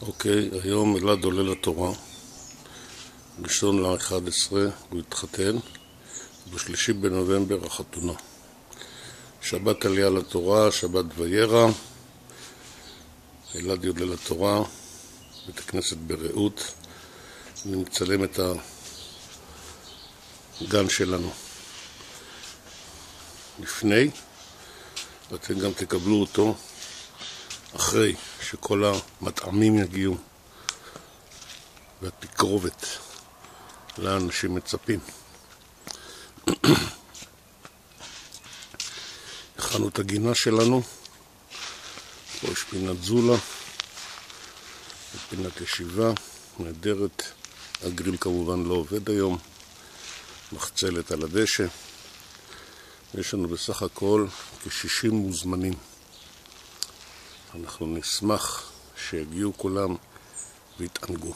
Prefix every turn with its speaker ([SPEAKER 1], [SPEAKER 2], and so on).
[SPEAKER 1] אוקיי, היום אלעד עולה לתורה, ראשון ל-11 הוא התחתן, ב3 בנובמבר החתונה. שבת עלייה לתורה, שבת וירא, אלעד עולה לתורה, בית הכנסת ברעות. אני מצלם את הגן שלנו לפני, ואתם גם תקבלו אותו אחרי שכל המטעמים יגיעו והתקרובת לאנשים מצפים. הכנו את הגינה שלנו, פה יש פינת זולה, פינת ישיבה נהדרת. הגריל כמובן לא עובד היום, מחצלת על הדשא. יש לנו בסך הכל כ-60 מוזמנים. אנחנו נשמח שיגיעו כולם ויתענגו.